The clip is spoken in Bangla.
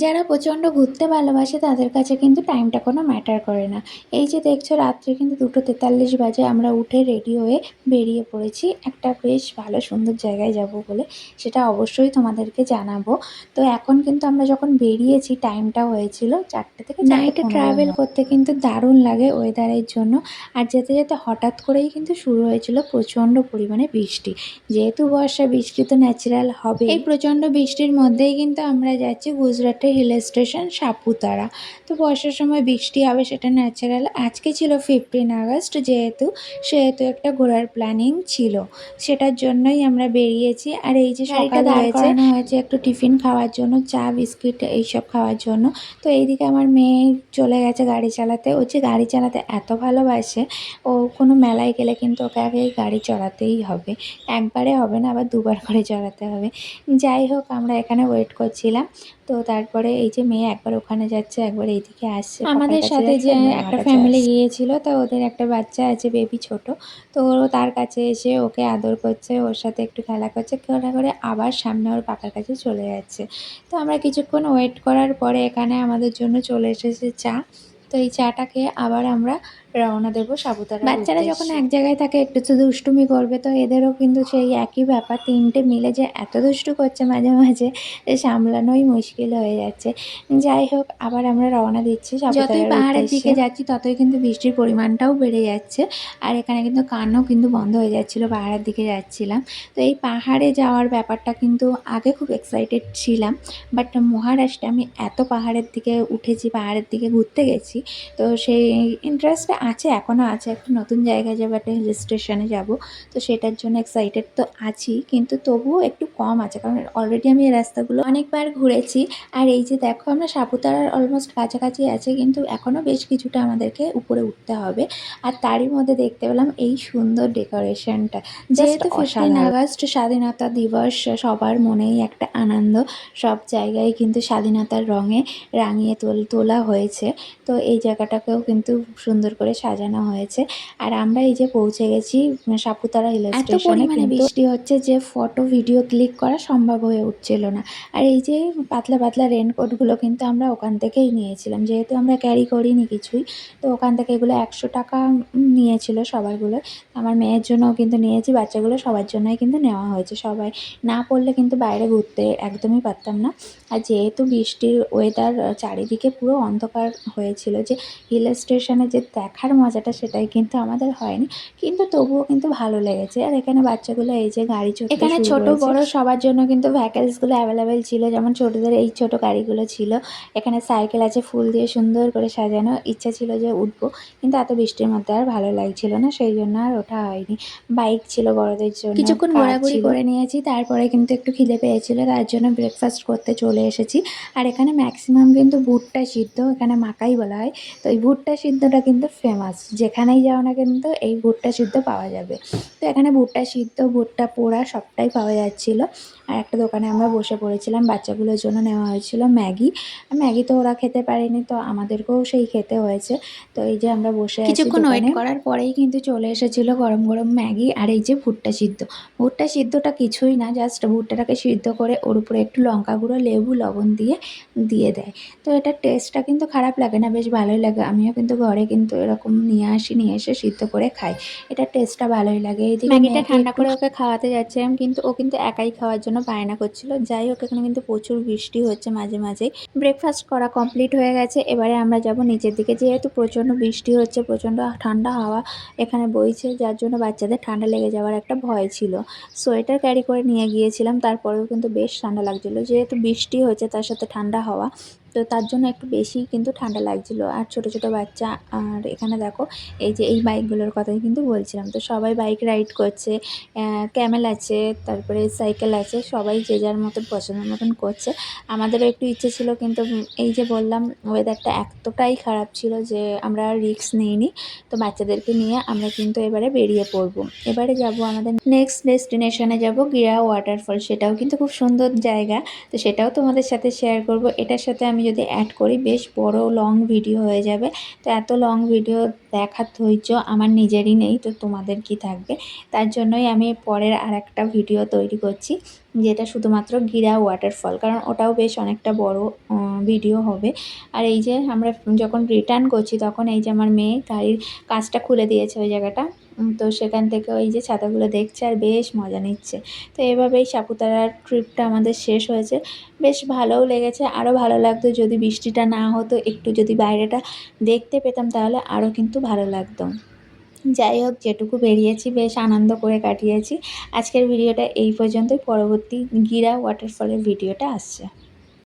যারা প্রচণ্ড ঘুরতে ভালোবাসে তাদের কাছে কিন্তু টাইমটা কোনো ম্যাটার করে না। এই যে দেখছো রাত্রি কিন্তু 2:43 বাজে, আমরা উঠে রেডি হয়ে বেরিয়ে পড়েছি একটা বেশ ভালো সুন্দর জায়গায় যাব বলে। সেটা অবশ্যই তোমাদেরকে জানাবো। তো এখন কিন্তু আমরা যখন বেরিয়েছি টাইমটা হয়েছিল 4টে থেকে 4:15 নাইটে ট্রাভেল করতে কিন্তু দারুণ লাগে ওয়েদারের জন্য। আর যেতে যেতে হঠাৎ করেই কিন্তু শুরু হয়েছিল প্রচণ্ড পরিমাণে বৃষ্টি। যেহেতু বর্ষা, বৃষ্টি তো ন্যাচারাল হবেই। এই প্রচণ্ড বৃষ্টির মধ্যেই কিন্তু আমরা যাচ্ছি গুজরাটের হিল স্টেশন সাপুতারা। তো বর্ষার সময় বৃষ্টি হবে সেটা ন্যাচারাল। আজকে ছিল 15 আগস্ট, সেহেতু একটা ঘোরার প্ল্যানিং ছিল। সেটার জন্যই আমরা বেরিয়েছি। আর এই যে গাড়িটা দাঁড় করানো হয়েছে একটু টিফিন খাওয়ার জন্য, চা বিস্কিট এইসব খাওয়ার জন্য। তো এইদিকে আমার মেয়ে চলে গেছে গাড়ি চালাতে। ও যে গাড়ি চালাতে এত ভালোবাসে, ও কোনো মেলায় গেলে কিন্তু ওকে আগে গাড়ি চড়াতেই হবে। একবারে হবে না, আবার দুবার করে চড়াতে হবে। যাই হোক, আমরা এখানে ওয়েট করছিলাম। তো তারপরে এই যে মেয়ে একবার ওখানে যাচ্ছে, একবার এইদিকে আসছে। আমাদের সাথে যে একটা ফ্যামিলি গিয়েছিল, তো ওদের একটা বাচ্চা আছে, বেবি ছোট। তো ও তার কাছে এসে ওকে আদর করছে, ওর সাথে একটু খেলা করছে, খেলা করে আবার সামনে ওর পাপার কাছে চলে যাচ্ছে। তো আমরা কিছুক্ষণ ওয়েট করার পরে এখানে আমাদের জন্য চলে এসেছে চা। তো এই চাটা খেয়ে আবার আমরা রওনা দেবো সাপুতারা। বাচ্চারা যখন এক জায়গায় থাকে একটু তো দুষ্টুমি করবে, তো এদেরও কিন্তু সেই একই ব্যাপার। তিনটে মিলে যে এত দুষ্টু করছে মাঝে মাঝে, যে সামলানোই মুশকিল হয়ে যাচ্ছে। যাই হোক, আবার আমরা রওনা দিচ্ছি সাপুতারার উদ্দেশ্যে। যতই পাহাড়ের দিকে যাচ্ছি ততই কিন্তু বৃষ্টির পরিমাণটাও বেড়ে যাচ্ছে। আর এখানে কিন্তু কানও কিন্তু বন্ধ হয়ে যাচ্ছিল, পাহাড়ের দিকে যাচ্ছিলাম। তো এই পাহাড়ে যাওয়ার ব্যাপারটা কিন্তু আগে খুব এক্সাইটেড ছিলাম, বাট মহারাষ্ট্রে আমি এত পাহাড়ের দিকে উঠেছি, পাহাড়ের দিকে ঘুরতে গেছি, তো সেই ইন্টারেস্টটা আছে, এখনও আছে। একটা নতুন জায়গায় যাবো, একটা হিল স্টেশনে যাব, তো সেটার জন্য এক্সাইটেড তো আছি, কিন্তু তবুও একটু কম আছে, কারণ অলরেডি আমি এই রাস্তাগুলো অনেকবার ঘুরেছি। আর এই যে দেখো, আমরা সাপুতারার অলমোস্ট কাছাকাছি আছে, কিন্তু এখনও বেশ কিছুটা আমাদেরকে উপরে উঠতে হবে। আর তারই মধ্যে দেখতে পেলাম এই সুন্দর ডেকোরেশনটা। যেহেতু 15 আগস্ট স্বাধীনতা দিবস, সবার মনেই একটা আনন্দ। সব জায়গায় কিন্তু স্বাধীনতার রঙে রাঙিয়ে তোলা হয়েছে। তো এই জায়গাটাকেও কিন্তু সুন্দর করে সাজানো হয়েছে। আর আমরা এই যে পৌঁছে গেছি সাপুতারা হিল স্টেশনে। কিন্তু বৃষ্টি হচ্ছে যে ফটো ভিডিও ক্লিক করা সম্ভব হয়ে উঠছিল না। আর এই যে পাতলা পাতলা রেনকোটগুলো কিন্তু আমরা ওখান থেকেই নিয়েছিলাম, যেহেতু আমরা ক্যারি করিনি কিছুই। তো ওখান থেকে এগুলো 100 টাকা নিয়েছিল সবারগুলো। আমার মেয়ের জন্যও কিন্তু নিয়েছি, বাচ্চাগুলো সবার জন্যই কিন্তু নেওয়া হয়েছে। সবাই না পড়লে কিন্তু বাইরে ঘুরতে একদমই পারতাম না। আর যেহেতু বৃষ্টির ওয়েদার, চারিদিকে পুরো অন্ধকার হয়েছিল, যে হিল স্টেশনে যে দেখার মজাটা সেটাই কিন্তু আমাদের হয়নি, কিন্তু তবুও কিন্তু ভালো লেগেছে। আর এখানে বাচ্চাগুলো এই যে গাড়ি চড়তে এখানে ছোট বড় সবার জন্য কিন্তু ভ্যাকেন্সগুলো অ্যাভেলেবেল ছিল। যেমন ছোটদের এই ছোট গাড়িগুলো ছিল, এখানে সাইকেল আছে ফুল দিয়ে সুন্দর করে সাজানো। ইচ্ছা ছিল যে উঠবো, কিন্তু এত বৃষ্টির মধ্যে আর ভালো লাগছিল না, সেই জন্য আর ওঠা হয়নি। বাইক ছিল বড়দের জন্য, কিছুক্ষণ ঘোরাঘুরি করে নিয়েছি, তারপরে কিন্তু একটু খিদে পেয়েছিল, তার জন্য ব্রেকফাস্ট করতে চলে এসেছি। আর এখানে ম্যাক্সিমাম কিন্তু ভুট্টা সিদ্ধ, এখানে মাকাই বলা হয়। তো এই ভুট্টা সিদ্ধটা কিন্তু ফেমাস, যেখানেই যাও না কিন্তু এই ভুট্টা সিদ্ধ পাওয়া যাবে। তো এখানে ভুট্টা সিদ্ধ, ভুট্টা পোড়া সবটাই পাওয়া যাচ্ছিলো। আর একটা দোকানে আমরা বসে পড়েছিলাম, বাচ্চাগুলোর জন্য নেওয়া হয়েছিল ম্যাগি। ম্যাগি তো ওরা খেতে পারেনি, তো আমাদেরকেও সেই খেতে হয়েছে। তো এই যে আমরা বসে আছি, কিছুক্ষণ ওয়েট করার পরেই কিন্তু চলে এসেছিলো গরম গরম ম্যাগি আর এই যে ভুট্টা সিদ্ধ। ভুট্টা সিদ্ধটা কিছুই না, জাস্ট ভুট্টাটাকে সিদ্ধ করে ওর উপরে একটু লঙ্কা গুঁড়ো, লেবু, লবণ দিয়ে দেয়। তো এটার টেস্টটা কিন্তু খারাপ লাগে না, বেশ ভালোই লাগে। আমিও কিন্তু ঘরে কিন্তু এরকম নিয়ে এসে সিদ্ধ করে খাই। এটার টেস্টটা ভালোই লাগে। এইদিকে ম্যাগিটা ঠান্ডা করে ওকে খাওয়াতে যাচ্ছিলাম, কিন্তু ও কিন্তু একাই খাওয়ার জন্য বায়না করছিল। যাই হোক, এখানে কিন্তু প্রচুর বৃষ্টি হচ্ছে মাঝে মাঝেই। ব্রেকফাস্ট করা কমপ্লিট হয়ে গেছে, এবারে আমরা যাব নিচের দিকে। যেহেতু প্রচণ্ড বৃষ্টি হচ্ছে, প্রচণ্ড ঠান্ডা হাওয়া এখানে বইছে, যার জন্য বাচ্চাদের ঠান্ডা লেগে যাওয়ার একটা ভয় ছিল। সোয়েটার ক্যারি করে নিয়ে গিয়েছিলাম, তারপরেও কিন্তু বেশ ঠান্ডা লাগছিলো। যেহেতু বৃষ্টি হচ্ছে তার সাথে ঠান্ডা হাওয়া, তো তার জন্য একটু বেশি কিন্তু ঠান্ডা লাগছিলো। আর ছোট ছোট বাচ্চা, আর এখানে দেখো এই যে এই বাইকগুলোর কথাই কিন্তু বলছিলাম। তো সবাই বাইক রাইড করছে, ক্যামেল আছে, তারপরে সাইকেল আছে, সবাই যে যার মতন পছন্দ মতন করছে। আমাদেরও একটু ইচ্ছে ছিল, কিন্তু এই যে বললাম ওয়েদারটা এতটাই খারাপ ছিল যে আমরা রিস্ক নিইনি। তো বাচ্চাদেরকে নিয়ে আমরা কিন্তু এবারে বেরিয়ে পড়বো। এবারে যাব আমাদের নেক্সট ডেস্টিনেশনে, যাব গিরা ওয়াটারফল। সেটাও কিন্তু খুব সুন্দর জায়গা, তো সেটাও তোমাদের সাথে শেয়ার করব। এটার সাথে আমি যদি অ্যাড করি বেশ বড় লং ভিডিও হয়ে যাবে। তো এত লং ভিডিও দেখার ধৈর্য আমার নিজেরই নেই, তো তোমাদের কি থাকবে। তার জন্যই আমি পরের আরেকটা ভিডিও তৈরি করছি, যেটা শুধুমাত্র গিরা ওয়াটারফল, কারণ ওটাও বেশ অনেকটা বড় ভিডিও হবে। আর এই যে আমরা যখন রিটার্ন করছি তখন এই যে আমার মেয়ে গাড়ির কাঁচটা খুলে দিয়েছে ওই জায়গাটা, তো সেখান থেকে ওই যে ছাতাগুলো দেখছে আর বেশ মজা নিচ্ছে। তো এভাবেই সাপুতারার ট্রিপটা আমাদের শেষ হয়েছে। বেশ ভালোও লেগেছে, আরও ভালো লাগতো যদি বৃষ্টিটা না হতো, একটু যদি বাইরেটা দেখতে পেতাম তাহলে আরও কিন্তু ভালো লাগতো। যাই হোক, যেটুকু বেরিয়েছি বেশ আনন্দ করে কাটিয়েছি। আজকের ভিডিওটা এই পর্যন্তই, পরবর্তী গিরা ওয়াটারফলের ভিডিওটা আসছে।